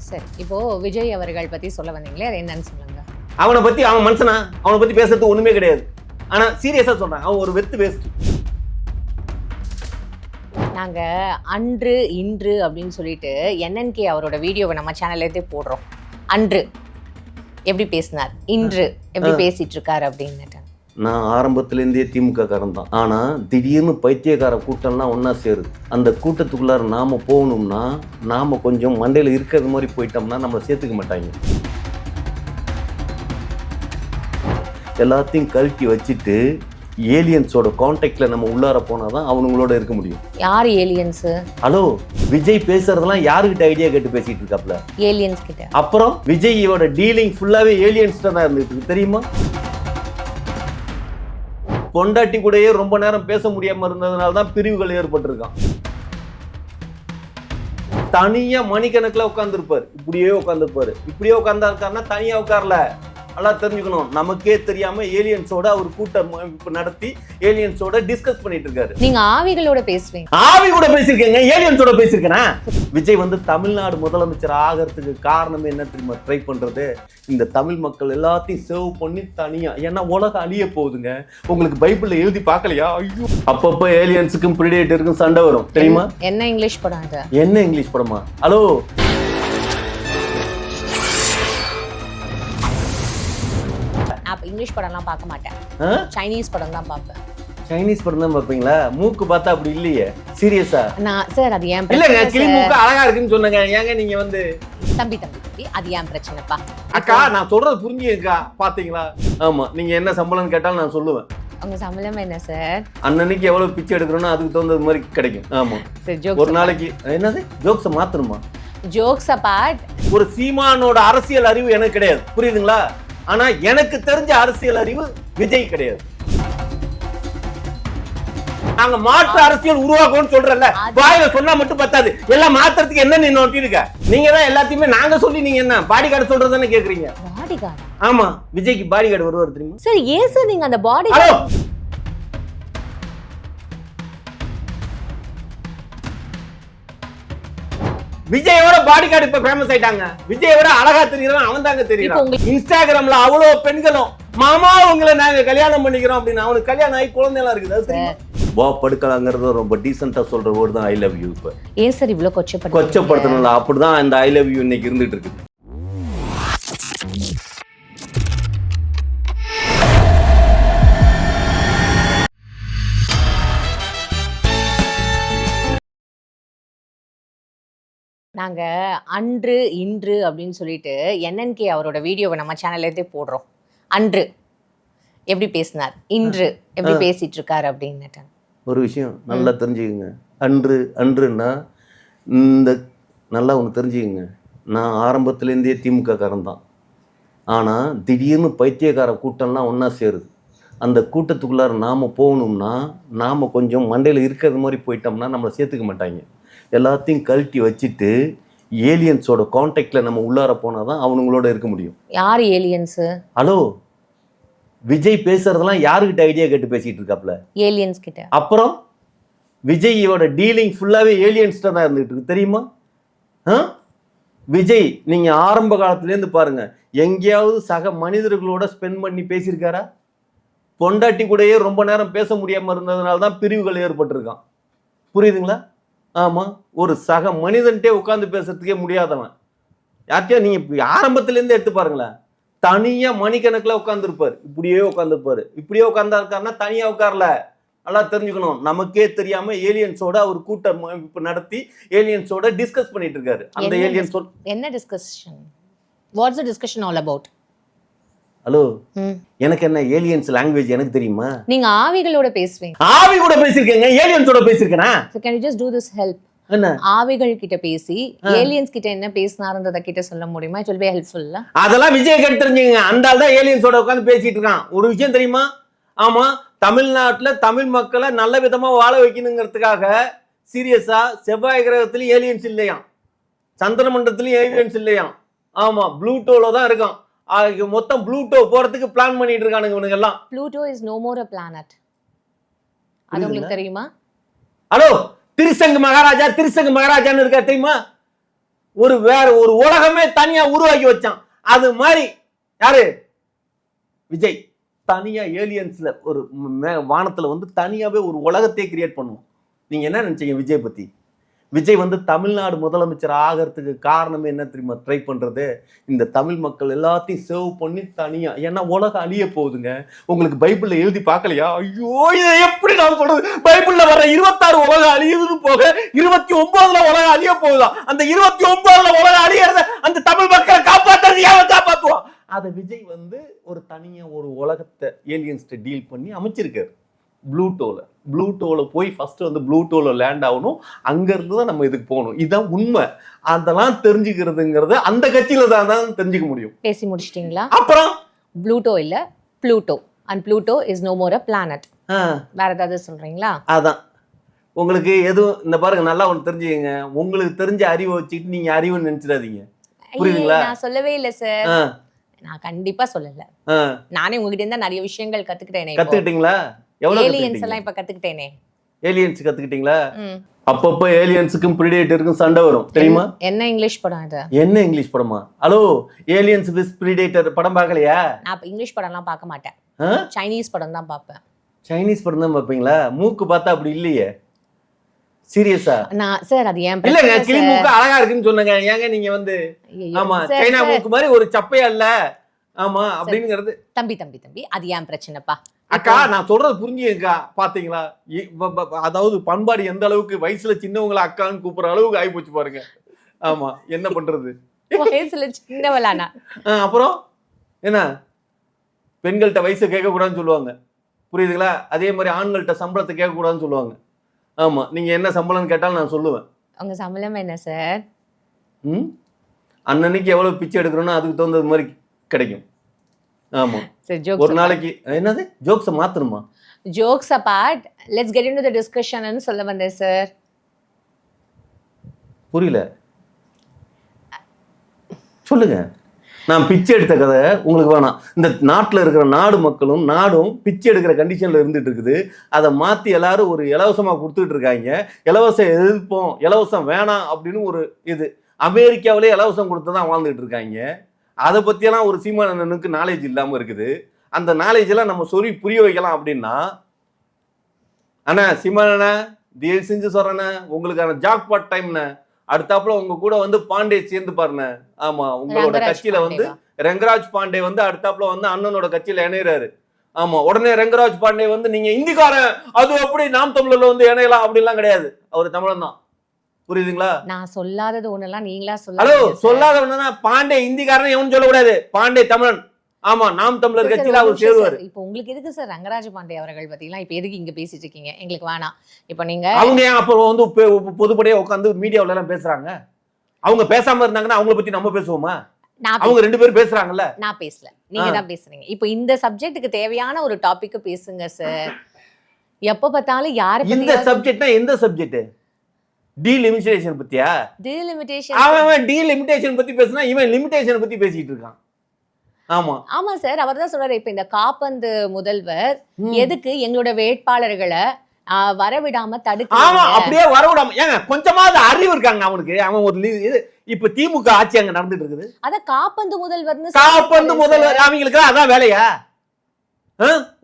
சரி, இப்போ விஜய் அவர்கள் பத்தி சொல்ல வந்தீங்களே, அது என்னன்னு சொல்லுங்க. அவனை பத்தி அவன் மனுஷனா அவனை பத்தி பேசுறது ஒண்ணுமே கிடையாது. ஆனா சீரியஸா சொல்றேன், அவன் ஒரு வெத்து வேஸ்ட். நாங்க அன்று இன்று அப்படின்னு சொல்லிட்டு NNK அவரோட வீடியோவை நம்ம சேனல்லே போடுறோம். அன்று எப்படி பேசினார், இன்று எப்படி பேசிட்டு இருக்காரு அப்படின்னு. நான் ஆரம்பத்திலேருந்தே திமுக காரன் தான். ஆனா திடீர்னு பைத்தியக்கார கூட்டம்லாம் ஒன்னா சேருது. அந்த கூட்டத்துக்குள்ளார நாம போகணும்னா நாம கொஞ்சம் மண்டையில இருக்கிறது மாதிரி போயிட்டோம்னா நம்மளை சேர்த்துக்க மாட்டாங்க. எல்லாத்தையும் கழட்டி வச்சுட்டு ஏலியன்ஸோட கான்டாக்ட்ல நம்ம உள்ளார போனாதான் அவனுங்களோட இருக்க முடியும். யார் ஏலியன்ஸ்? ஹலோ, விஜய் பேசுறதெல்லாம் யாருக்கிட்ட ஐடியா கேட்டு பேசிட்டு இருக்காப்ல? ஏலியன்ஸ் கிட்ட. அப்புறம் விஜயோட டீலிங் ஃபுல்லாவே ஏலியன்ஸ் தான் இருந்துட்டு தெரியுமா? பொண்டாட்டி கூடயே ரொம்ப நேரம் பேச முடியாம இருந்ததுனால தான் பிரிவுகள் ஏற்பட்டிருக்கான். தனியா மணிக்கணக்கில் உட்கார்ந்துருப்பாரு, இப்படியே உட்கார்ந்துருப்பாரு. இப்படியே உட்கார்ந்தா தனியா உட்காரல, நல்லா தெரிஞ்சுக்கணும். நமக்கே தெரியாம ஏலியன்ஸோட அவர் கூட்டம் நடத்தி ஏலியன்ஸோட டிஸ்கஸ் பண்ணிட்டு இருக்காரு. நீங்க ஆவிகளோட பேசுவீங்க. ஆவி கூட பேசிருக்கேங்க, ஏலியன்ஸோட பேசிருக்கேன். விஜய் தமிழ்நாடு முதலமைச்சர் ஆகிறதுக்கு காரணம் என்ன தெரியுமா? ட்ரை பண்றது இந்த தமிழ் மக்கள் எல்லாத்தையும் சேவ் பண்ணி தனியா. ஏன்னா உலகம் அழிய போகுதுங்க. உங்களுக்கு பைபிள்ல எழுதி பார்க்கலையா? ஐயோ, அப்பப்போ ஏலியன்ஸுக்கும் பிரிடேட்டருக்கும் சண்டை வரும் தெரியுமா? என்ன இங்கிலீஷ் படம் அது? என்ன இங்கிலீஷ் படமா? ஹலோ, இங்கிலீஷ் படம்லாம் பார்க்க மாட்டேன், சைனீஸ் படம் தான் பார்ப்பேன். சைனீஸ் படம் தான் பார்ப்பீங்களா? மூக்கு பார்த்தா அப்படி இல்லையே. சீரியஸா? நான் சார் அது ஏன் இல்லங்க, கிளி மூக்கு அழகா இருக்குன்னு சொன்னங்க. ஏங்க நீங்க தம்பி அது ஏன் பிரச்சனைப்பா? அக்கா, நான் சொல்றது புரிஞ்சுக்கா. பாத்தீங்களா? ஆமா, நீங்க என்ன சம்பளம் கேட்டாலும் நான் சொல்லுவேன். உங்க சம்பளம் என்ன சார்? அன்னன்னைக்கு எவ்வளவு பிச்சை எடுக்கிறோம்னா அதுக்கு தகுந்த மாதிரி கிடைக்கும். ஆமா, ஒரு நாளைக்கு என்னது ஜோக்ஸை மாத்தணுமா? ஜோக்ஸ் அபார்ட், ஒரு சீமானோட அரசியல் அறிவு எனக்கு கிடையாது, புரியுதுங்களா? ஆனா எனக்கு தெரிஞ்ச அரசியல் அறிவு விஜய் கிடையாது. நாங்க மாற்று அரசியல் உருவாக்கணும்னு சொல்றல, வாயில சொன்னா மட்டும் பத்தாது, எல்லாம் மாத்துறதுக்கு என்ன நீ நோட்டி இருக்க? நீங்க தான் எல்லாத்தையுமே நாங்க சொல்லி நீங்க என்ன பாடி கார்டு சொல்றதுன்னு கேக்குறீங்க. Body guard? ஆமா, விஜய்க்கு பாடி கார்டு வருவார் தெரியுமா? சார் ஏன் சார் நீங்க அந்த பாடி விஜயோட பாடி கார்டு இப்ப ஃபேமஸ் ஆயிட்டாங்க. விஜயோட அழகா தெரியறான் அவன் தாங்க தெரியறான். இன்ஸ்டாகிராம்ல அவ்வளவு பெண்களும் மாமா உங்களை நாங்க கல்யாணம் பண்ணிக்கிறோம் அப்படின்னு. அவனுக்கு கல்யாணம் ஆகி குழந்தைலாம் இருக்குது. வா படுக்கலாங்கிறது ரொம்ப டீசெண்டா சொல்ற வேர்டு தான் ஐ லவ் யூ. இப்ப ஏன் சார் இவ்வளவு கொச்சப்படுத்தணும்ல? அப்படிதான் இந்த ஐ லவ் யூ இன்னைக்கு இருந்துட்டு இருக்கு. நாங்க அன்று இன்று அப்படின்னு சொல்லிட்டு NNK அவரோட வீடியோவை நம்ம சேனல்லே போடுறோம். அன்று எப்படி பேசினார், இன்று எப்படி பேசிட்டு இருக்காரு அப்படின்னு. ஒரு விஷயம் நல்லா தெரிஞ்சுக்கங்க. அன்றுன்னா இந்த நல்லா ஒன்று தெரிஞ்சுக்கங்க. நான் ஆரம்பத்திலேருந்தே திமுக காரன் தான். ஆனால் திடீர்னு பைத்தியக்கார கூட்டம்லாம் ஒன்றா சேருது. அந்த கூட்டத்துக்குள்ளார நாம் போகணும்னா நாம் கொஞ்சம் மண்டையில் இருக்கிறது மாதிரி போயிட்டோம்னா நம்மளை சேர்த்துக்க மாட்டாங்க. எல்லாத்தையும் கழட்டி வச்சுட்டு ஏலியன்ஸோட கான்டாக்ட்ல நம்ம உள்ளார போனாதான் அவனுங்களோட இருக்க முடியும். யார் ஏலியன்ஸ்? ஹலோ, விஜய் பேசுறதெல்லாம் யாருக்கிட்ட ஐடியா கேட்டு பேசிட்டு இருக்காப்ல? ஏலியன்ஸ் கிட்ட. அப்புறம் விஜயோட டீலிங் ஃபுல்லாவே ஏலியன்ஸ் தான் இருந்துட்டு இருக்கு தெரியுமா? விஜய் நீங்க ஆரம்ப காலத்துலேருந்து பாருங்க, எங்கேயாவது சக மனிதர்களோட ஸ்பெண்ட் பண்ணி பேசியிருக்காரா? பொண்டாட்டி கூடயே ரொம்ப நேரம் பேச முடியாம இருந்ததுனால தான் பிரிவுகள் ஏற்பட்டிருக்கான். புரியுதுங்களா? ஆமா, ஒரு சக மனிதன்ட்டே உட்கார்ந்து பேசுறதுக்கே முடியாதவன். யார்கிட்டயோ நீங்க ஆரம்பத்திலேருந்து எடுத்து பாருங்களேன், தனியா மணிக்கணக்கில் உட்கார்ந்துருப்பாரு, இப்படியே உட்கார்ந்துருப்பாரு. இப்படியே உட்கார்ந்தா இருக்காருன்னா தனியா உட்காரல, நல்லா தெரிஞ்சுக்கணும். நமக்கே தெரியாம ஏலியன்ஸோட அவர் கூட்டம் நடத்தி ஏலியன்ஸோட டிஸ்கஸ் பண்ணிட்டு இருக்காரு. அந்த ஏலியன்ஸ் என்ன discussion? What's the discussion all about? Hello, எனக்கு என்ன ஏலியன்ஸ் லாங்குவேஜ் எனக்கு தெரியுமா? நீங்க ஆவிகளோட பேசுவீங்க. ஆவி கூட பேசிருக்கேங்க, ஏலியன்ஸோட பேசிருக்கேனா? So can you just do this help? என்ன ஆவிகள் கிட்ட பேசி ஏலியன்ஸ் கிட்ட என்ன பேசினாருன்றத கிட்ட சொல்ல முடியுமா? It will be helpful. அதெல்லாம் விஜய் கிட்ட தெரிஞ்சுங்க. அந்த ஆள் தான் ஏலியன்ஸோட உட்கார்ந்து பேசிட்டு இருக்கான். ஒரு விஷயம் தெரியுமா? ஆமா, தமிழ்நாட்டுல தமிழ் மக்களை நல்ல விதமா வாழ வைக்கணுங்கிறதுக்காக சீரியஸா செவ்வாய் கிரகத்திலயும் ஏலியன்ஸ் இல்லையாம், சந்திர மண்டலத்திலயும் ஏலியன்ஸ் இல்லையாம். ஆமா, ப்ளூட்டோல தான் இருக்கான். மொத்தம் ப்ளூட்டோ போறதுக்கு பிளான் பண்ணிட்டு இருக்கானுங்க இவனுங்க எல்லாம். Pluto is no more a planet. அது உங்களுக்கு தெரியுமா? ஹலோ, திருசங்கு மகாராஜான்னு இருக்கா தெரியுமா? வேற ஒரு உலகமே தனியா உருவாக்கி வச்சான். அது மாதிரி யாரு? விஜய் தனியா ஏலியன்ஸ்ல ஒரு வானத்துல வந்து தனியாவே ஒரு உலகத்தையே கிரியேட் பண்ணுவோம். நீங்க என்ன நினைச்சீங்க விஜய் பத்தி? விஜய் வந்து தமிழ்நாடு முதலமைச்சர் ஆகிறதுக்கு காரணமே என்ன தெரியுமா? ட்ரை பண்றது இந்த தமிழ் மக்கள் எல்லாத்தையும் சேவ் பண்ணி தனியா. ஏன்னா உலகம் அழிய போகுதுங்க. உங்களுக்கு பைபிள்ல எழுதி பார்க்கலையா? ஐயோ, இதை எப்படி நான் சொல்றது? பைபிள்ல வர 26 உலகம் அழியுதுன்னு போக 29ல உலகம் அழிய போகுதா? அந்த 29ல உலகம் அழியறத அந்த தமிழ் மக்களை காப்பாற்றுறது யாரும் காப்பாற்றுவான்? அதை விஜய் வந்து ஒரு தனியா ஒரு உலகத்தை ஏலியன்ஸ்ட டீல் பண்ணி அமைச்சிருக்காரு. ப்ளூட்டோல போய் ஃபர்ஸ்ட் வந்து ப்ளூட்டோல லேண்ட் ஆகணும். அங்க இருந்து தான் நம்ம இதுக்கு போகணும். இதுதான் உண்மை. அதெல்லாம் தெரிஞ்சுக்கிறதுங்கிறது அந்த கட்சியில தான் தெரிஞ்சுக்க முடியும். பேசி முடிச்சிட்டீங்களா? அப்புறம் ப்ளூட்டோ இல்ல Pluto, and Pluto is no more a planet. வேற ஏதாவது சொல்றீங்களா? அதான் உங்களுக்கு எதுவும் இந்த பாருங்க, நல்லா ஒன்று தெரிஞ்சுக்கங்க. உங்களுக்கு தெரிஞ்ச அறிவை வச்சுக்கிட்டு நீங்க அறிவுன்னு நினைச்சிடாதீங்க. புரியுதுங்களா? நான் சொல்லவே இல்லை சார். நான் கண்டிப்பா சொல்லல. நானே உங்ககிட்ட இருந்தா நிறைய விஷயங்கள் கத்துக்கிட்டேனே. கத்துக்கிட்டீங்களா? ஏலியன்ஸ் எல்லாம் இப்ப கத்துக்கிட்டேனே. ஏலியன்ஸ் கத்துக்கிட்டீங்களா? அப்பப்போ ஏலியன்ஸுக்கும் பிரிடேட்டருக்கும் சண்டை வரும் தெரியுமா? என்ன இங்கிலீஷ் படம் இது? என்ன இங்கிலீஷ் படமா? ஹலோ, ஏலியன்ஸ் விஸ் பிரிடேட்டர் படம் பார்க்கலையா? நான் இங்கிலீஷ் படம்லாம் பார்க்க மாட்டேன். சைனீஸ் படம் தான் பார்ப்பேன். சைனீஸ் படம் தான் பார்ப்பீங்களா? மூக்கு பார்த்தா அப்படி இல்லையே. சீரியஸா? நான் சார் அது ஏன் இல்லங்க, கிளி மூக்கு அழகா இருக்குன்னு சொன்னங்க. ஏங்க நீங்க வந்து ஆமா சைனா மூக்கு மாதிரி ஒரு சப்பையா இல்ல ஆமா அப்படிங்கிறது. தம்பி தம்பி தம்பி அது ஏன் பிரச்சனைப்பா? அக்கா நான் சொல்றது புரிஞ்சுக்கா. பாத்தீங்களா? அதாவது பண்பாடு எந்த அளவுக்கு வயசுல சின்னவங்களை அக்கான்னு கூப்பிடுற அளவுக்கு ஆகி போச்சு பாருங்க. ஆமா என்ன பண்றது? வயசுல சின்னவளானா அப்புறம் என்ன? பெண்கள்கிட்ட வயசு கேட்க கூடாதுன்னு சொல்லுவாங்க. புரியுதுங்களா? அதே மாதிரி ஆண்கள்கிட்ட சம்பளத்தை கேட்க கூடாதுன்னு சொல்லுவாங்க. ஆமா, நீங்க என்ன சம்பளம்னு கேட்டாலும் நான் சொல்லுவேன். உங்க சம்பளம் என்ன சார்? அன்னன்னைக்கு எவ்வளவு பிச்சை எடுக்கிறோம்னா அதுக்கு தகுந்தது மாதிரி கிடைக்கும். ஆமா, ஒரு நாளைக்கு என்னது ஜோக்ஸ் மாத்தணுமா? Jokes apart, let's get into the discussion சொல்ல வந்தேன் சார். புரியல, சொல்லுங்க. நான் பிச்சை எடுத்த கதை உங்களுக்கு வேணாம். இந்த நாட்டில் இருக்கிற நாடும் பிச்சை எடுக்கிற கண்டிஷன்ல இருந்துட்டு இருக்குது. அதை மாற்றி எல்லாரும் ஒரு இலவசமாக கொடுத்துட்டு இருக்காங்க. இலவசம் எதிர்ப்போம், இலவசம் வேணாம் அப்படின்னு ஒரு இது. அமெரிக்காவிலே இலவசம் கொடுத்து தான் வாழ்ந்துட்டு இருக்காங்க. அதை பற்றியெல்லாம் ஒரு சீமானனுக்கு நாலேஜ் இல்லாமல் இருக்குது. அந்த நாலேஜ் எல்லாம் நம்ம சொல்லி புரிய வைக்கலாம் அப்படின்னா, அண்ணா சீமானண்ணா தயவு செஞ்சு சொல்றேண்ணே, உங்களுக்கான ஜாக்பாட் டைம்ண்ணே. அடுத்தாப்புல உங்க கூட வந்து பாண்டே சேர்ந்து பாருங்க. ஆமா, உங்களோட கட்சியில வந்து ரெங்கராஜ் பாண்டே வந்து அடுத்தாப்புல வந்து அண்ணனோட கட்சியில இணையறாரு. ஆமா, உடனே ரெங்கராஜ் பாண்டே வந்து நீங்க இந்திக்காரன் அது எப்படி நாம் தமிழர்ல வந்து இணையலாம் அப்படின்லாம் கிடையாது. அவர் தமிழன் தான். புரியுதுங்களா? நான் சொல்லாதது ஒண்ணெல்லாம் நீங்களா சொல்ல. ஹலோ, சொல்லாதவனா பாண்டே இந்திக்காரன் எவனும் சொல்லக்கூடாது. பாண்டே தமிழன். ஆமா, நாம் தமிழர் கட்சியில அவர் சேருவாரு. இப்போ உங்களுக்கு எதுக்கு சார் ரங்கராஜ் பாண்டே அவர்கள் பத்திலாம் இப்ப எதுக்கு இங்க பேசிட்டு இருக்கீங்க? எங்களுக்கு வேணாம். இப்போ நீங்க அவங்க ஏன் அப்புறம் வந்து பொதுப்படையா உட்காந்து மீடியாவில எல்லாம் பேசுறாங்க? அவங்க பேசாம இருந்தாங்கன்னா அவங்கள பத்தி நம்ம பேசுவோமா? அவங்க ரெண்டு பேரும் பேசுறாங்கல்ல. நான் பேசல, நீங்க தான் பேசுறீங்க. இப்போ இந்த சப்ஜெக்ட்டுக்கு தேவையான ஒரு டாபிக் பேசுங்க சார். எப்ப பார்த்தாலும் யார பத்தி இந்த சப்ஜெக்ட்னா எந்த சப்ஜெக்ட்? டீலிமிட்டேஷன் பத்தியா? டீலிமிட்டேஷன். அவன் டீலிமிட்டேஷன் பத்தி பேசினா இவன் லிமிட்டேஷன் பத்தி பேசிட்டு இருக்கான். ஆமா ஆமா சார், அவர் தான் சொல்றாரு. இப்ப இந்த காப்பந்து முதல்வர் எதுக்கு எங்களோட வேட்பாளர்களை வரவிடாம தடுக்க? ஆமா, அப்படியே வரவிடாம. ஏங்க கொஞ்சமாவது அறிவு இருக்காங்க அவனுக்கு. அவன் ஒரு இது இப்ப திமுக ஆட்சி அங்க நடந்துட்டு இருக்குது. அத காப்பந்து முதல்வர்னு. காப்பந்து முதல்வர் அவங்களுக்கு அதான் வேலையா?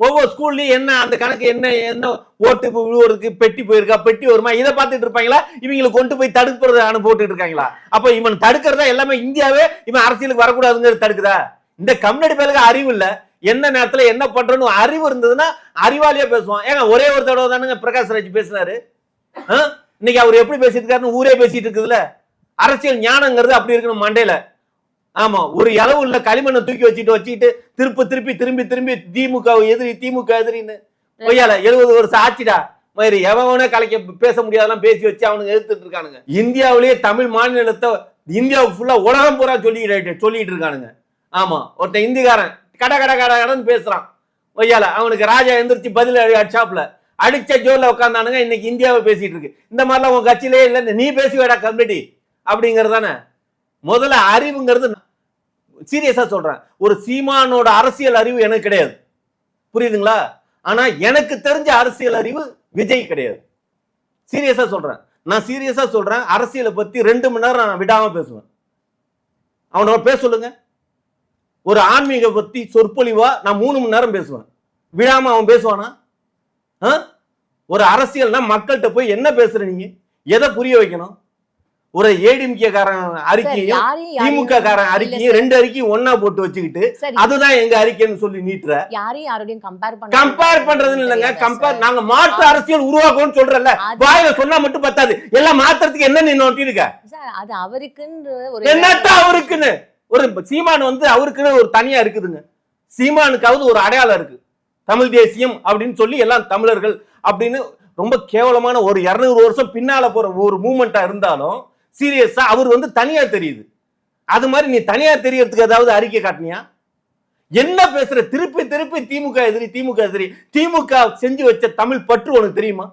ஒவ்வொரு ஸ்கூல்லயும் என்ன அந்த கணக்கு என்ன ஓட்டு விழுவதுக்கு பெட்டி போயிருக்கா, பெட்டி வருமா, இதை பார்த்துட்டு இருப்பாங்களா? இவங்களுக்கு கொண்டு போய் தடுக்கிறது அனுப்பிட்டு இருக்காங்களா? அப்ப இவன் தடுக்கிறதா எல்லாமே இந்தியாவே இவன் அரசியலுக்கு வரக்கூடாதுங்கிறது தடுக்குதா? இந்த கம்யூனிட்டி பேருக்கு அறிவு இல்ல. என்ன நேரத்துல என்ன பண்றன்னு அறிவு இருந்ததுன்னா அறிவாளியா பேசுவான். ஏங்க ஒரே ஒரு தடவை தானுங்க பிரகாஷ் ராஜ் பேசினாரு. இன்னைக்கு அவர் எப்படி பேசிட்டு இருக்காருன்னு ஊரே பேசிட்டு இருக்குதுல்ல. அரசியல் ஞானங்கிறது அப்படி இருக்கணும் மண்டையில. ஆமா, ஒரு அளவு இல்ல களிமண்ணை தூக்கி வச்சுட்டு திருப்பி திமுக எதிரின்னு பொய்யால 70 வருஷம் ஆச்சுடா மாதிரி எவனே கலைக்க பேச முடியாதெல்லாம் பேசி வச்சு அவனுக்கு எதிர்த்துட்டு இருக்கானுங்க. இந்தியாவிலேயே தமிழ் மாநிலத்தை இந்தியாவுக்கு ஃபுல்லா உலகம் பூரா சொல்லிட்டு இருக்கானுங்க. ஆமா, ஒருத்தன் இந்திக்காரன் கடன்னு பேசுறான் பொய்யால. அவனுக்கு ராஜா எந்திரிச்சு பதில் அடிச்சாப்ல அடிச்ச ஜோர்ல உட்காந்தானுங்க. இன்னைக்கு இந்தியாவை பேசிட்டு இருக்கு. இந்த மாதிரிலாம் உங்க கட்சியிலே இல்ல, நீ பேசி வேடா கம்யூனிட்டி அப்படிங்கறதானே. முதல்ல அறிவுங்கிறது சீரியஸா சொல்றேன். ஒரு சீமானோட அரசியல் அறிவு எனக்கு கிடையாது. புரியுதுங்களா? ஆனா எனக்கு தெரிஞ்ச அரசியல் அறிவு விஜய் கிடையாது. சீரியஸா சொல்றேன். நான் சீரியஸா சொல்றேன், அரசியலை பத்தி 2 மணி நேரம் நான் விடாம பேசுவேன். அவனோட பேச சொல்லுங்க. ஒரு ஆன்மீக பத்தி சொற்பொழிவா நான் 3 மணி நேரம் பேசுவேன். விடாம அவன் பேசுவானா? ஒரு அரசியல்னா மக்கள்கிட்ட போய் என்ன பேசுற நீங்க? எதை புரிய வைக்கணும்? ஒரு ஏடிஎம்கே காரன் அறிக்கையும் திமுக காரன் அறிக்கையும் 2 அறிக்கையும் ஒன்னா போட்டு வச்சுக்கிட்டு அதுதான் எங்க அறிக்கைன்னு சொல்லி நீட்டுற. யாரையும் கம்பேர் பண்றது இல்லங்க. நாங்க மாற்று அரசியல் உருவாக்கும்னு சொல்றல, வாயில சொன்னா மட்டும் பத்தாது, எல்லாம் மாத்துறதுக்கு என்ன நீ நோட்டிருக்க? அது அவருக்குன்னு என்னட்டா அவருக்குன்னு ஒரு சீமான் வந்து அவருக்குன்னு ஒரு தனியா இருக்குதுங்க. சீமானுக்காவது ஒரு அடையாளம் இருக்கு, தமிழ் தேசியம் அப்படின்னு சொல்லி எல்லாம் தமிழர்கள் அப்படின்னு. ரொம்ப கேவலமான ஒரு 200 வருஷம் பின்னால போற ஒரு மூமெண்டா இருந்தாலும் சீரியஸா அவர் வந்து தனியா தெரியுது. அது மாதிரி நீ தனியா தெரியறதுக்கு ஏதாவது அறிக்கை காட்டினியா? என்ன பேசுற? திருப்பி திருப்பி திமுக எதிரி, திமுக எதிரி. திமுக செஞ்சு வச்ச தமிழ் பற்று உனக்கு தெரியுமா?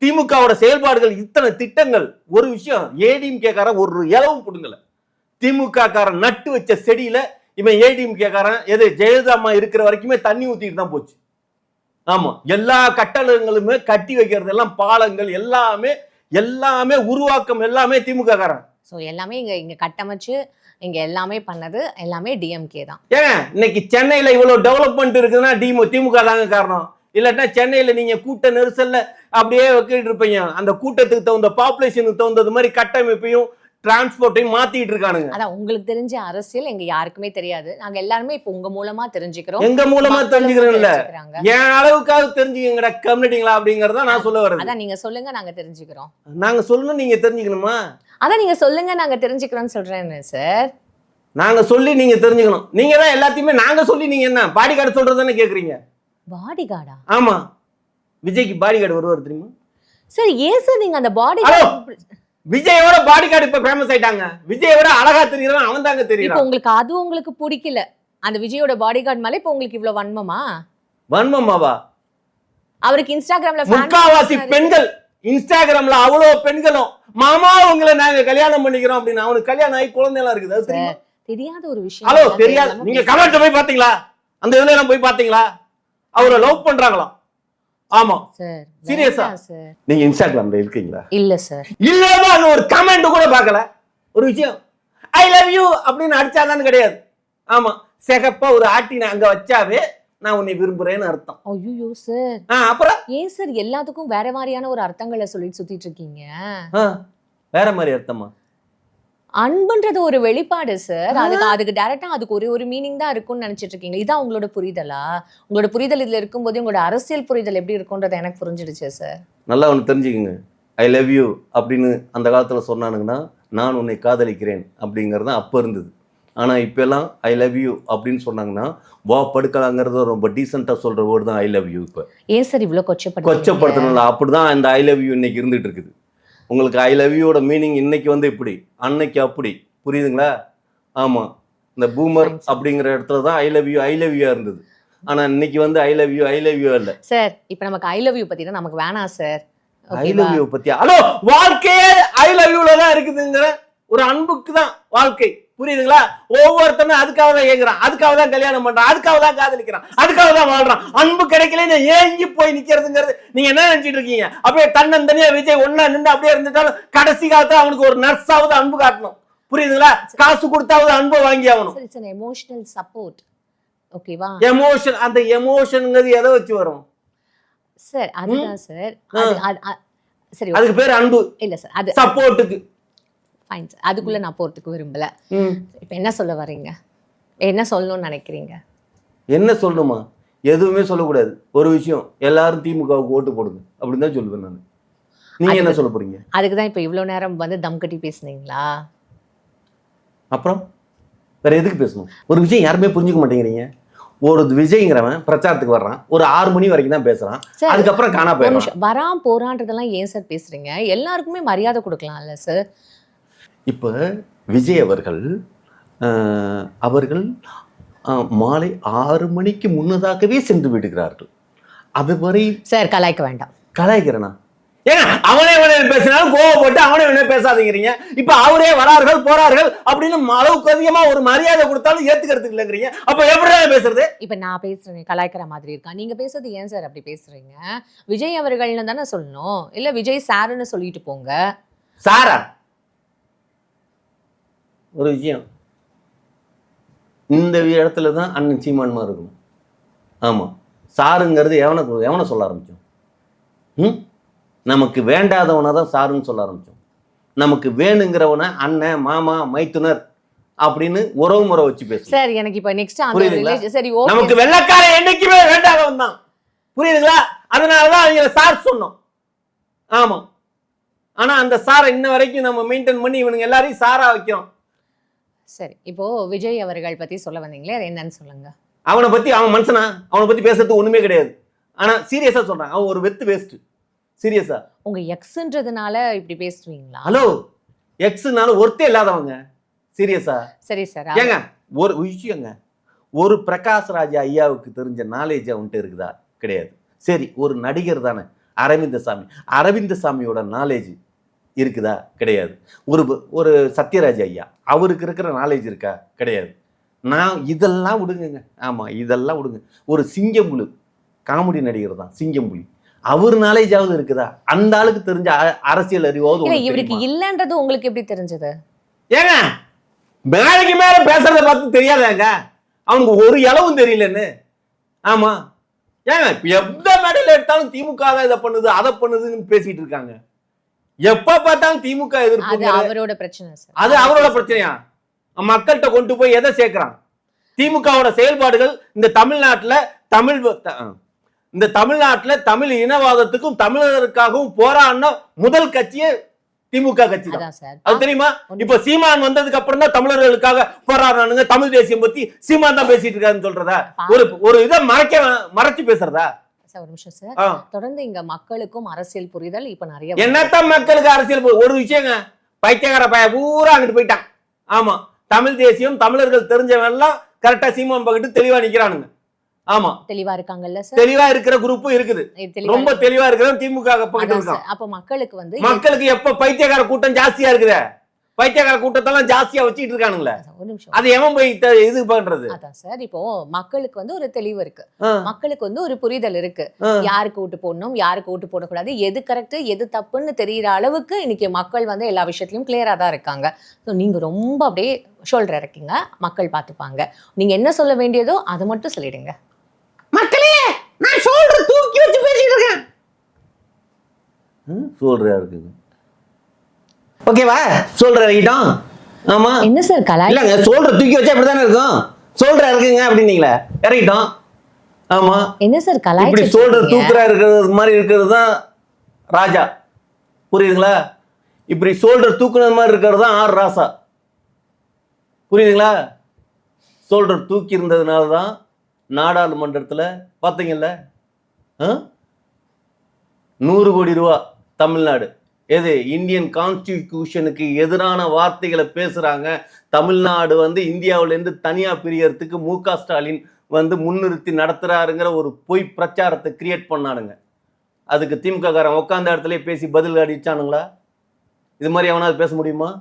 திமுகவோட செயல்பாடுகள், இத்தனை திட்டங்கள். ஒரு விஷயம், ஏடிஎம்கே காரன் ஒரு இலவும் புடுங்கல. திமுக காரன் நட்டு வச்ச செடியில இவன் ஏடிஎம்கே காரன் எது ஜெயலலிதா அம்மா இருக்கிற வரைக்குமே தண்ணி ஊத்திட்டு தான் போச்சு. ஆமா, எல்லா கட்டடங்களுமே கட்டி வைக்கிறது எல்லாம் பாலங்கள் எல்லாமே உருவாக்கம் எல்லாமே திமுக காரன். சோ எல்லாமே இங்க கட்டமைச்சு இங்க எல்லாமே பண்ணது எல்லாமே டிஎம்கே தான். ஏன் இன்னைக்கு சென்னையில இவ்வளவு டெவலப்மெண்ட் இருக்குதுன்னா திமுக தாங்க காரணம். இல்லாட்டா சென்னையில நீங்க கூட்ட நெரிசல்ல அப்படியே வைக்கிட்டு இருப்பீங்க. அந்த கூட்டத்துக்கு தகுந்த பாப்புலேஷனுக்கு தகுந்தது மாதிரி கட்டமைப்பையும் டிரான்ஸ்போர்ட்டையும் மாத்திட்டு இருக்கானுங்க. அதான் உங்களுக்கு தெரிஞ்ச அரசியல் எங்க யாருக்குமே தெரியாது. நாங்க எல்லாருமே இப்ப உங்க மூலமா தெரிஞ்சுக்கிறோம். எங்க மூலமா தெரிஞ்சுக்கிறோம்ல, என் அளவுக்காவது தெரிஞ்சுக்கங்கடா கம்யூனிட்டிங்களா அப்படிங்கறத நான் சொல்ல வரேன். அதான் நீங்க சொல்லுங்க, நாங்க தெரிஞ்சுக்கிறோம். நாங்க சொல்லணும், நீங்க தெரிஞ்சுக்கணுமா? அதான் நீங்க சொல்லுங்க, நாங்க தெரிஞ்சுக்கிறோம்னு சொல்றேன் சார். நாங்க சொல்லி நீங்க தெரிஞ்சுக்கணும். நீங்க தான் எல்லாத்தையுமே நாங்க சொல்லி நீங்க என்ன பாடி கார்டு சொல்றதுன்னு கேக்குறீங்க. பாடி கார்டா? ஆமா, விஜய்க்கு பாடி கார்டு வருவார் தெரியுமா? சார் ஏன் சார் நீங்க அந்த பாடி கார்டு? விஜயோட பாடி கார்டு இப்ப ஃபேமஸ் ஆயிட்டாங்க. விஜயோட அழகா தெரியறான் அவன் தாங்க தெரியறான். உங்களுக்கு அது உங்களுக்கு பிடிக்கல அந்த விஜயோட பாடி கார்டு மேல? இப்ப உங்களுக்கு இவ்வளவு வன்மமா? வன்மமாவா? அவருக்கு இன்ஸ்டாகிராம்ல முக்காவாசி பெண்கள், இன்ஸ்டாகிராம்ல அவ்வளவு பெண்களும் மாமா உங்களை நாங்க கல்யாணம் பண்ணிக்கிறோம் அப்படின்னு. அவனுக்கு கல்யாணம் ஆகி குழந்தை எல்லாம் இருக்குது. அது தெரியாத ஒரு விஷயம். ஹலோ, தெரியாது. நீங்க கமெண்ட்ல போய் பாத்தீங்களா? அந்த இதுல எல்லாம் போய் பாத்தீங்களா? அவரை லவ் பண்றாங்களாம். ஆமா சார், சீரியஸா? நீங்க இன்ஸ்டாகிராம்ல இருக்கீங்களா? இல்ல சார். இல்லமா ஒரு கமெண்ட் கூட பார்க்கல. ஒரு விஷயம் ஐ லவ் யூ அப்படின்னு அடிச்சாதான் கிடையாது. ஆமா, சிகப்பா ஒரு ஆட்டின அங்க வச்சாவே நான் உன்னை விரும்புறேன்னு அர்த்தம். ஐயோ சார், அப்புறம் ஏன் சார் எல்லாத்துக்கும் வேற மாதிரியான ஒரு அர்த்தங்களை சொல்லிட்டு சுத்திட்டு இருக்கீங்க? வேற மாதிரி அர்த்தமா? அன்புன்றது ஒரு வெளிப்பாடு சார். அதுக்கு டைரக்டா அதுக்கு ஒரு மீனிங் தான் இருக்கும்னு நினைச்சிட்டு இருக்கீங்க. இதான் உங்களோட புரிதலா? உங்களோட புரிதல் இதுல இருக்கும்போது உங்களோட அரசியல் புரிதல் எப்படி இருக்கும்ன்றது எனக்கு புரிஞ்சிடுச்சு சார். நல்லா ஒன்று தெரிஞ்சுக்கங்க. ஐ லவ் யூ அப்படின்னு அந்த காலத்துல சொன்னானுங்கன்னா நான் உன்னை காதலிக்கிறேன் அப்படிங்கிறது தான் அப்போ இருந்தது. ஆனால் இப்போ எல்லாம் ஐ லவ் யூ அப்படின்னு சொன்னாங்கன்னா வா படுக்கலாங்கிறது ரொம்ப டீசெண்டாக சொல்ற வேர்டு தான் ஐ லவ் யூ. இப்போ ஏன் சார் இவ்வளோ கொச்சப்படுத்தணும்ல? அப்படிதான் இந்த ஐ லவ் யூ இன்னைக்கு இருந்துட்டு இருக்குது. உங்களுக்கு ஐ லவ் யூட மீனிங் இன்னைக்கு வந்து இப்படி, அன்னைக்கு அப்படி. புரியுதுங்களா? ஆமா, இந்த பூமர் அப்படிங்கிற இடத்துல தான் ஐ லவ் யூ இருந்தது. ஆனா இன்னைக்கு வந்து ஐ லவ் யூ இல்ல சார். இப்போ நமக்கு ஐ லவ் யூ பத்தி தான் நமக்கு வேணாம் சார். ஐ லவ் யூ பத்தி ஹலோ, வாழ்க்கையே ஐ லவ் யூல தான் இருக்குதுங்கிற ஒரு அன்புக்கு தான் வாழ்க்கை. புரியுதுங்களா? ஒவ்வொருத்தமே அதுக்காக தான் ஏங்குறான், அதுக்காக தான் கல்யாணம் பண்றான், அதுக்காக தான் காதலிக்கிறான், அதுக்காக தான் வாழ்றான். அன்பு கிடைக்கல ஏங்கி போய் நிக்கிறதுங்கிறது நீங்க என்ன நினைச்சிட்டு இருக்கீங்க? அப்படியே தன்னந்தனியா விஜய் ஒன்னா நின்று அப்படியே இருந்துட்டாலும் கடைசி காலத்துல அவனுக்கு ஒரு நர்ஸாவது அன்பு காட்டணும். புரியுதுங்களா? காசு கொடுத்தாவது அன்பை வாங்கி ஆகணும். Emotional support. ஓகேவா? எமோஷன், அந்த எமோஷன்ங்கிறது எதை வச்சு வரும் சார்? அதுதான் சார். சரி, அதுக்கு பேர் அன்பு இல்ல சார். அது சப்போர்ட்டுக்கு. ஃபைன் சார், அதுக்குள்ள நான் போறதுக்கு விரும்பல. இப்போ என்ன சொல்ல வரீங்க? என்ன சொல்லணும்னு நினைக்கிறீங்க? என்ன சொல்லணுமா? எதுவுமே சொல்லக்கூடாது. ஒரு விஷயம், எல்லாரும் திமுகவுக்கு ஓட்டு போடுங்க அப்படின்னு தான் சொல்லுவேன் நான். நீங்க என்ன சொல்ல போறீங்க? அதுக்கு தான் இப்போ இவ்வளவு நேரம் வந்து தம் கட்டி பேசுனீங்களா? அப்புறம் வேற எதுக்கு பேசணும்? ஒரு விஷயம் யாருமே புரிஞ்சுக்க மாட்டேங்கிறீங்க. ஒரு விஜய்ங்கிறவன் பிரச்சாரத்துக்கு வர்றான், ஒரு 6 மணி வரைக்கும் தான் பேசுறான், அதுக்கப்புறம் காணா போயிடுறான். வரான் போறான்றதெல்லாம் ஏன் சார் பேசுறீங்க? எல்லாருக்குமே மரியாதை கொடுக்கலாம்ல சார். இப்போ விஜய் அவர்கள் மாலை 6 மணிக்கு முன்னதாகவே சென்று விடுகிறார்கள். அதுவரை சார் கலாய்க்க வேண்டாம். கலாய்க்கிறேனா? ஏங்க அவனே பேசினாலும் கோவப்பட்டு அவனே பேசாதீங்கிறீங்க. இப்ப அவரே வரார்கள் போறார்கள் அப்படின்னு அளவுக்கு அதிகமா ஒரு மரியாதை கொடுத்தாலும் ஏத்துக்கிறதுக்கு இல்லைங்கிறீங்க. அப்ப எப்படி பேசுறது? இப்ப நான் பேசுறேன் கலாய்க்கிற மாதிரி இருக்கா? நீங்க பேசுறது ஏன் சார் அப்படி பேசுறீங்க? விஜய் அவர்கள்னு தானே சொல்லணும், இல்ல விஜய் சாருன்னு சொல்லிட்டு போங்க. சாரா ஒரு விஷயம், இந்த இடத்துல தான் அண்ணன் சீமான்மா இருக்கணும். ஆமா, சாருங்கிறது எவனை சொல்ல ஆரம்பிச்சோம்? நமக்கு வேண்டாதவனை தான் சாருன்னு சொல்ல ஆரம்பிச்சோம். நமக்கு வேணுங்கிறவனை அண்ணன், மாமா, மைத்துனர் அப்படின்னு உறவு முறை வச்சு பேச. சார் எனக்கு இப்ப நெக்ஸ்ட் அந்த சரி ஓகே, நமக்கு வெள்ளக்காரன் என்னைக்குமே வேண்டாதவன் தான். புரியுதுங்களா? அதனாலதான் அவங்க சார் சொன்னோம். ஆமா, ஆனா அந்த சாரை இன்ன வரைக்கும் நம்ம மெயின்டைன் பண்ணி இவனுங்க எல்லாரையும் சாரா வைக்கிறோம். சரி, இப்போ விஜய் அவர்கள் பத்தி சொல்ல வந்தீங்களே, அது என்னன்னு சொல்லுங்க. அவனை பத்தி, அவன் மனுஷனா, அவனை பத்தி பேசுறது ஒண்ணுமே கிடையாது. ஆனா சீரியஸா சொல்றான், அவன் ஒரு வெத்து வேஸ்ட். சீரியஸா உங்க எக்ஸ்ன்றதுனால இப்படி பேசுவீங்களா? ஹலோ, எக்ஸ்னால ஒருத்தே இல்லாதவங்க. சீரியஸா? சரி சார். ஏங்க ஒரு விஷயங்க, ஒரு பிரகாஷ் ராஜா ஐயாவுக்கு தெரிஞ்ச நாலேஜ் அவன்கிட்ட இருக்குதா? கிடையாது. சரி, ஒரு நடிகர் தானே அரவிந்த சாமியோட நாலேஜ் இருக்குதா? கிடையாது. ஒரு சத்யராஜ் ஐயா அவருக்கு இருக்கிற நாலேஜ் இருக்கா? கிடையாது. நான் இதெல்லாம் விடுங்க. ஆமா, இதெல்லாம் விடுங்க. ஒரு சிங்கம்புலி காமெடி நடிகர் தான், சிங்கம்புலி, அவர் நாலேஜாவது இருக்குதா? அந்த ஆளுக்கு தெரிஞ்ச அரசியல் அறிவாவது இவருக்கு இல்லன்றது உங்களுக்கு எப்படி தெரிஞ்சது? ஏங்க மேலைக்கு மேல பேசுறத பார்த்து தெரியாதாங்க அவனுக்கு ஒரு அளவும் தெரியலன்னு? ஆமா, ஏங்க எந்த மேடையில எடுத்தாலும் திமுக தான் இதை பண்ணுது அதை பண்ணுதுன்னு பேசிட்டு இருக்காங்க. எப்ப பார்த்தாலும் திமுக எதிர்ப்பு. அவரோட பிரச்சனை சார், அது அவரோட பிரச்சனையா? மக்கள்கிட்ட கொண்டு போய் எதை சேர்க்கிறான்? திமுகவோட செயல்பாடுகள் இந்த தமிழ்நாட்டுல தமிழ் இனவாதத்துக்கும் தமிழருக்காகவும் போராடின முதல் கட்சியே திமுக கட்சி தான். அது தெரியுமா? இப்ப சீமான் வந்ததுக்கு அப்புறம் தான் தமிழர்களுக்காக போராடுறானுங்க. தமிழ் தேசியம் பத்தி சீமான் தான் பேசிட்டு இருக்காருன்னு சொல்றதா? ஒரு இதை மறைச்சு பேசுறதா? ஒரு நிமிஷம் சார், தொடர்ந்து இங்க மக்களுக்கும் அரசியல் புரிதல் இப்ப நிறைய. என்னத்தான் மக்களுக்கு அரசியல்? ஒரு விஷயங்க, பைத்தியக்கார பைய பூரா அங்கிட்டு போயிட்டான். ஆமா, தமிழ் தேசியம் தமிழர்கள் தெரிஞ்சவன் எல்லாம் கரெக்டா சீமான் பக்கிட்டு தெளிவா நிக்கிறானுங்க. ஆமா, தெளிவா இருக்காங்கல்ல சார்? தெளிவா இருக்கிற குரூப்பும் இருக்குது, ரொம்ப தெளிவா இருக்கிறவன் திமுக பக்கிட்டு இருக்கான். அப்ப மக்களுக்கு எப்ப பைத்தியக்கார கூட்டம் ஜாஸ்தியா இருக்குது, பைத்தியக்கார கூட்டத்தெல்லாம் ஜாஸ்தியா வச்சுட்டு இருக்கானுங்களே, அது எவன் போய் இது பண்றது? அதான் சார், இப்போ மக்களுக்கு ஒரு தெளிவு இருக்கு, மக்களுக்கு ஒரு புரிதல் இருக்கு. யாருக்கு ஓட்டு போடணும், யாருக்கு ஓட்டு போடக்கூடாது, எது கரெக்ட் எது தப்புன்னு தெரியற அளவுக்கு இன்னைக்கு மக்கள் எல்லா விஷயத்திலயும் கிளியரா தான் இருக்காங்க. நீங்க ரொம்ப அப்படியே ஷோல்டர் இறக்கிங்க, மக்கள் பார்த்துப்பாங்க. நீங்க என்ன சொல்ல வேண்டியதோ அதை மட்டும் சொல்லிடுங்க. மக்களே, நான் ஷோல்டர் தூக்கி வச்சு பேசிட்டு இருக்கேன். ஷோல்டரா இருக்குங்க. ஓகேவா? ஷோல்டர் இறக்கிட்டோம். ஆமா, என்ன சார் கலாய்? இல்லங்க, ஷோல்டர் தூக்கி வச்சா இப்படி தானே இருக்கும். ஷோல்டர் இறக்குங்க அப்படின்னீங்களே, இறக்கிட்டோம். ஆமா, என்ன சார் கலாய்? இப்படி ஷோல்டர் தூக்குறா இருக்கிறது மாதிரி இருக்கிறது தான் ராஜா. புரியுதுங்களா? இப்படி ஷோல்டர் தூக்குனது மாதிரி இருக்கிறது தான் ஆர் ராசா. புரியுதுங்களா? ஷோல்டர் தூக்கி இருந்ததுனால தான் நாடாளுமன்றத்தில் பார்த்தீங்கல்ல 100 கோடி ரூபா தமிழ்நாடு எது இந்தியன் கான்ஸ்டிடியூஷனுக்கு எதிரான வார்த்தைகளை பேசுறாங்க. தமிழ்நாடு இந்தியாவிலேருந்து தனியா பிரியறதுக்கு மு.க. ஸ்டாலின் முன்னிறுத்தி நடத்துறாருங்கிற ஒரு பொய் பிரச்சாரத்தை கிரியேட் பண்ணானுங்க. அதுக்கு திமுக காரன் உட்காந்த இடத்துல பேசி பதில் அடிச்சானுங்களா? இது மாதிரி அவனாவது பேச முடியுமா?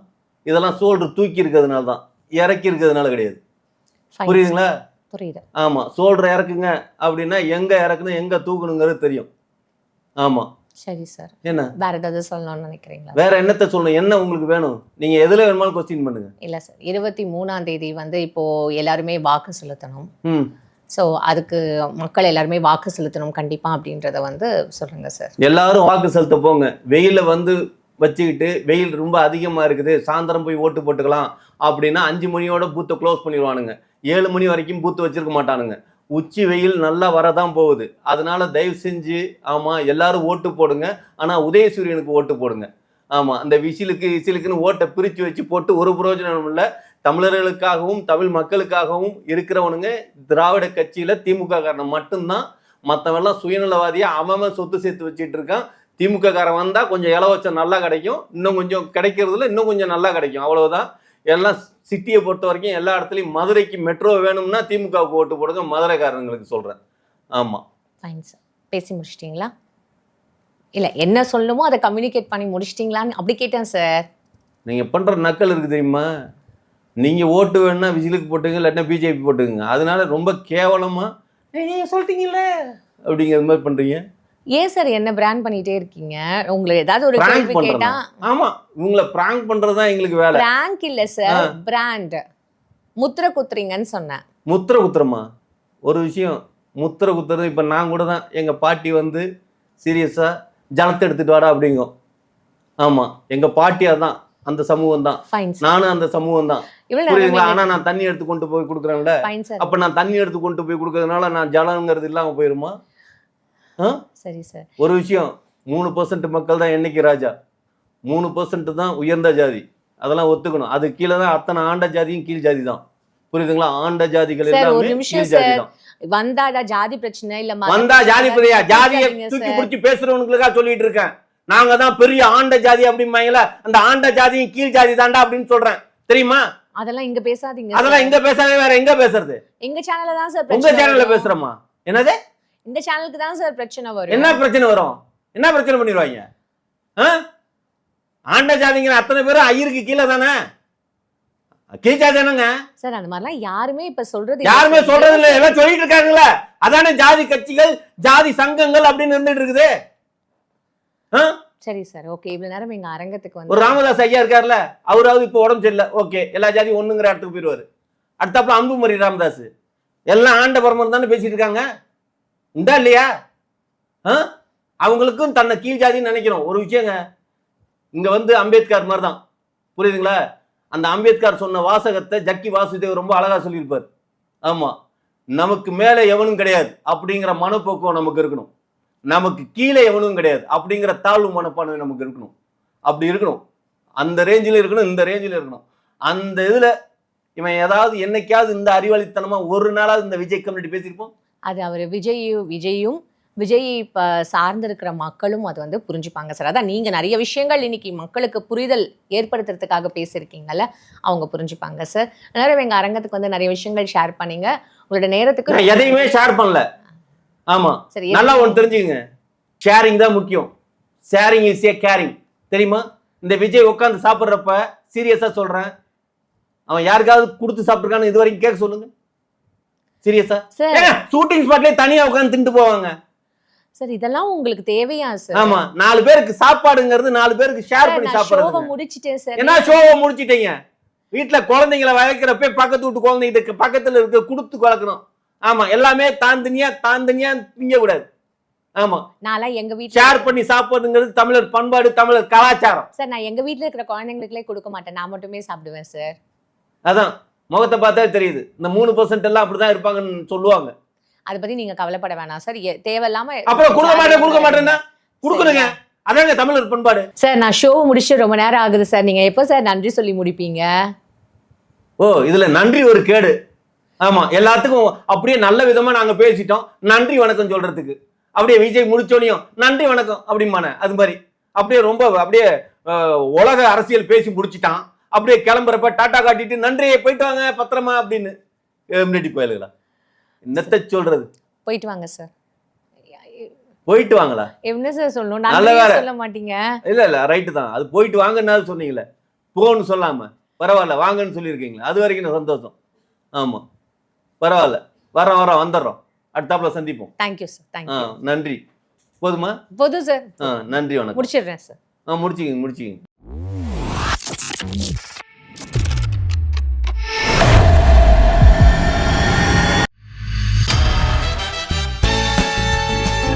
இதெல்லாம் ஷோல்டர் தூக்கி இருக்கிறதுனால தான், இறக்கி இருக்கிறதுனால கிடையாது. புரியுதுங்களா? புரியுது. ஆமா, ஷோல்டர் இறக்குங்க அப்படின்னா எங்க இறக்கணும் எங்க தூக்கணுங்கிறது தெரியும். ஆமா, சரி சார். என்ன வேற ஏதாவது சொல்லணும்னு நினைக்கிறீங்களா? வேற என்னத்த சொல்லணும்? என்ன உங்களுக்கு வேணும்? நீங்க எதுல வேணுமாலும் क्वेश्चन பண்ணுங்க. இல்ல சார், 23ஆம் தேதி இப்போ எல்லாருமே வாக்கு செலுத்தணும். ஸோ அதுக்கு மக்கள் எல்லாருமே வாக்கு செலுத்தணும் கண்டிப்பா அப்படின்றத சொல்லுங்க சார். எல்லாரும் வாக்கு செலுத்த போங்க. வெயில வச்சுக்கிட்டு வெயில் ரொம்ப அதிகமா இருக்குது, சாயந்தரம் போய் ஓட்டு போட்டுக்கலாம் அப்படின்னா 5 மணியோட பூத்தை க்ளோஸ் பண்ணிடுவானுங்க. 7 மணி வரைக்கும் பூத்து வச்சிருக்க மாட்டானுங்க. உச்சி வெயில் நல்லா வரதான் போகுது. அதனால தயவு செஞ்சு ஆமா எல்லாரும் ஓட்டு போடுங்க. ஆனா உதயசூரியனுக்கு ஓட்டு போடுங்க. ஆமா, அந்த விசிலுக்குன்னு ஓட்டை பிரிச்சு வச்சு போட்டு ஒரு பிரயோஜனம் இல்லை. தமிழர்களுக்காகவும் தமிழ் மக்களுக்காகவும் இருக்கிறவனுங்க திராவிட கட்சியில திமுக காரன் மட்டும்தான். மற்றவெல்லாம் சுயநலவாதியா அவன் சொத்து சேர்த்து வச்சுட்டு இருக்கான். திமுக காரன் வந்தா கொஞ்சம் இலவசம் நல்லா கிடைக்கும், இன்னும் கொஞ்சம் கிடைக்கிறதுல இன்னும் கொஞ்சம் நல்லா கிடைக்கும், அவ்வளவுதான். எல்லாம் சிட்டியை பொறுத்த வரைக்கும் எல்லா இடத்துலையும் மதுரைக்கு மெட்ரோ வேணும்னா திமுகவுக்கு ஓட்டு போடுங்க, மதுரைக்காரங்களுக்கு சொல்றேன். ஆமா, ஃபைன் சார். பேசி முடிச்சிட்டீங்களா? இல்ல என்ன சொல்லணுமோ அதை கம்யூனிகேட் பண்ணி முடிச்சிட்டீங்களான்னு அப்படி கேட்டேன் சார். நீங்க பண்ற நக்கல் இருக்கு தெரியுமா? நீங்க ஓட்டு வேணும்னா விஜிலுக்கு போட்டுங்க, இல்லாட்டினா பிஜேபி போட்டுங்க. அதனால ரொம்ப கேவலமா நீங்க சொல்லிட்டீங்கல்ல அப்படிங்கிற மாதிரி பண்றீங்க. ஏன் சார் என்ன பிராண்ட் பண்ணிட்டே இருக்கீங்க? உங்களுக்கு ஏதாவது ஒரு பிராங்க் கேள்வி கேட்டா பண்றதா? ஆமா, உங்களை பிராங்க் பண்றதுதான் எங்களுக்கு வேலை. பிராங்க் இல்ல சார், பிராண்ட். முத்திரை குத்துறீங்கன்னு சொன்னேன். முத்திரை குத்துறமா? ஒரு விஷயம், முத்திரை குத்துறது இப்ப நான் கூட தான் எங்க பாட்டி வந்து சீரியஸா ஜலத்தை எடுத்துட்டு வாடா அப்படிங்கும். ஆமா, எங்க பாட்டி அதான், அந்த சமூகம் தான். Fine sir. நானும் அந்த சமூகம் தான். இவ்வளவு புரியுதுங்களா? நேரம் ஆனா நான் தண்ணி எடுத்து கொண்டு போய் கொடுக்குறேன்ல, ஃபைன் சார். அப்ப நான் தண்ணி எடுத்து கொண்டு போய் கொடுக்கறதுனால நான் ஜலங்கிறது இல்லாம போயிருமா? சரி சார். ஒரு விஷயம், 3% மக்கள் தான் என்னைக்கு ராஜா, 3% தான் உயர்ந்த ஜாதி. அதெல்லாம் ஒத்துக்கணும். அது கீழே தான் அத்தனை ஆண்ட ஜாதியும் கீழ் ஜாதி தான். புரியுதுங்களா? ஆண்ட ஜாதிகள் சார் ஒரு எல்லாமே நிமிஷம் கீழ் ஜாதி சார். தான். வந்தாடா ஜாதி பிரச்சனை இல்ல மத வந்தா ஜாதி பிரச்சனை. பிரியா ஜாதியை கேட்காதீங்க தூக்கி சார். பிடிச்சி பேசுறவனுக்குள்ளா சொல்லிட்டு இருக்கேன். நாங்க தான் பெரிய ஆண்ட ஜாதி அப்படிம்பாங்களா, அந்த ஆண்ட ஜாதியும் கீழ் ஜாதி தாண்டா அப்படின்னு சொல்றேன். தெரியுமா? அதெல்லாம் இங்க பேசாதீங்க. அதெல்லாம் இங்க பேசாதே, வேற எங்க பேசுறது? எங்க சேனல்ல தான் சார் உங்க பிரச்சனை சேனல்ல வரும். பேசுறோமா? என்னது? இந்த சேனலுக்கு தான் சார் பிரச்சனை வரும். என்ன பிரச்சனை வரும்? என்ன பிரச்சனை பண்ணிடுவாங்க? ஆண்ட ஜாதிங்கிற அத்தனை பேரும் ஐயருக்கு கீழே தானே, கீழ் ஜாதி தானங்க. சார் அந்த மாதிரிலாம் யாருமே இப்ப சொல்றது யாருமே சொல்றது இல்ல, எல்லாம் சொல்லிட்டு இருக்காங்களே. அதானே ஜாதி கட்சிகள், ஜாதி சங்கங்கள் அப்படின்னு இருந்துட்டு இருக்குது. சரி சார், ஓகே. இவ்வளவு நேரம் எங்க அரங்கத்துக்கு ஒரு வந்து ராமதாஸ் ஐயா இருக்காருல்ல, அவராவது இப்ப உடம்பு சரியில்லை, ஓகே, எல்லா ஜாதியும் ஒண்ணுங்கிற இடத்துக்கு போயிடுவாரு. அடுத்தாப்புல அன்புமணி ராமதாஸ் எல்லாம் ஆண்ட பரமன் தானே பேசிட்டு இருக்காங்க. இந்த இல்லையா? அவங்களுக்கும் தன்னை கீழ் ஜாதின்னு நினைக்கிறோம். ஒரு விஷயங்க, இங்க வந்து அம்பேத்கர் மாதிரி தான், புரியுதுங்களா? அந்த அம்பேத்கர் சொன்ன வாசகத்தை ஜக்கி வாசுதேவ் ரொம்ப அழகா சொல்லியிருப்பார். ஆமா, நமக்கு மேல எவனும் கிடையாது அப்படிங்கிற மனப்போக்கம் நமக்கு இருக்கணும், நமக்கு கீழே எவனும் கிடையாது அப்படிங்கிற தாழ்வு மனப்பான்மை நமக்கு இருக்கணும். அப்படி இருக்கணும், அந்த ரேஞ்சில் இருக்கணும், இந்த ரேஞ்சில் இருக்கணும். அந்த இதுல இவன் ஏதாவது என்னைக்காவது இந்த அறிவாளித்தனமா ஒரு நாளாவது இந்த விஜய் கம்யூனிட்டி பேசியிருப்போம்? அது அவர் விஜயும் விஜய் இப்ப சார்ந்து இருக்கிற மக்களும் அது வந்து புரிஞ்சுப்பாங்க சார். அதான் நீங்க நிறைய விஷயங்கள் இன்னைக்கு மக்களுக்கு புரிதல் ஏற்படுத்துறதுக்காக பேசியிருக்கீங்கல்ல, அவங்க புரிஞ்சுப்பாங்க சார். நேரம் எங்க அரங்கத்துக்கு வந்து நிறைய விஷயங்கள் ஷேர் பண்ணீங்க. உங்களோட நேரத்துக்கு நான் எதையுமே ஷேர் பண்ணல. ஆமா, சரி. நல்லா ஒன்று தெரிஞ்சுக்கங்க, ஷேரிங் தான் முக்கியம். Sharing is a caring. தெரியுமா? இந்த விஜய் உட்காந்து சாப்பிட்றப்ப சீரியஸா சொல்றேன், அவன் யாருக்காவது கொடுத்து சாப்பிட்டுருக்கான்னு இது வரைக்கும் கேட்க சொல்லுங்க. சீரியஸா? ஷூட்டிங் ஸ்பாட்லயே தனியா உட்காந்து தின்ட்டு போவாங்க சார். இதெல்லாம் உங்களுக்கு தேவையா சார்? ஆமா, 4 பேருக்கு சாப்பாடுங்கிறது 4 பேருக்கு ஷேர் பண்ணி சாப்பிடுறது. முடிச்சிட்டேன் சார். என்ன ஷோவை முடிச்சிட்டீங்க? வீட்டுல குழந்தைங்களை வளர்க்கிறப்ப பக்கத்து வீட்டு குழந்தைங்களுக்கு பக்கத்துல இருக்க கொடுத்து வளர்க்கணும். ஆமா, எல்லாமே தாந்தனியா திங்க கூடாது. ஆமா, நான் எங்க வீட்டுல ஷேர் பண்ணி சாப்பிடுங்கிறது தமிழர் பண்பாடு, தமிழர் கலாச்சாரம். சார் நான் எங்க வீட்டுல இருக்கிற குழந்தைங்களுக்குலாம் கொடுக்க மாட்டேன், நான் மட்டுமே சாப்பிடுவேன் சார். அதான் முகத்தை பார்த்தா தெரியுது, இந்த 3% எல்லாம் அப்படிதான் இருப்பாங்கன்னு சொல்லுவாங்க. அதை பத்தி நீங்க கவலைப்பட வேணாம் சார். தேவையில்லாம அப்புறம் கொடுக்க மாட்டேன்னா கொடுக்கணுங்க, அதாங்க தமிழர் பண்பாடு. சார் நான் ஷோ முடிச்சு ரொம்ப நேரம் ஆகுது சார். நீங்க எப்போ சார் நன்றி சொல்லி முடிப்பீங்க? ஓ, இதுல நன்றி ஒரு கேடு. ஆமா, எல்லாத்துக்கும் அப்படியே நல்ல விதமா நாங்க பேசிட்டோம், நன்றி வணக்கம் சொல்றதுக்கு. அப்படியே விஜய் முடிச்சோனையும் நன்றி வணக்கம் அப்படிமானே, அது மாதிரி அப்படியே ரொம்ப அப்படியே உலக அரசியல் பேசி முடிச்சிட்டான். அப்படியே கிளம்புறப்ப டாட்டா காட்டிட்டு நன்றி போயிட்டு வாங்க பத்திரமா அப்படின்னு முன்னாடி போயிடலாம். என்னத்த சொல்றது? போயிட்டு வாங்க சார். போயிட்டு வாங்களா? என்ன சார் சொல்லணும்? நல்ல சொல்ல மாட்டீங்க. இல்ல ரைட்டு தான், அது போயிட்டு வாங்கன்னு சொன்னீங்களே, போன்னு சொல்லாம பரவாயில்ல வாங்கன்னு சொல்லியிருக்கீங்களா, அது வரைக்கும் சந்தோஷம். ஆமா, பரவாயில்ல, வரோம் வந்துடுறோம், அடுத்தாப்புல சந்திப்போம். Thank you sir. தேங்க்யூ, நன்றி. போதுமா? போதும் சார். நன்றி, வணக்கம். முடிச்சிடுறேன் சார். முடிச்சிங்க.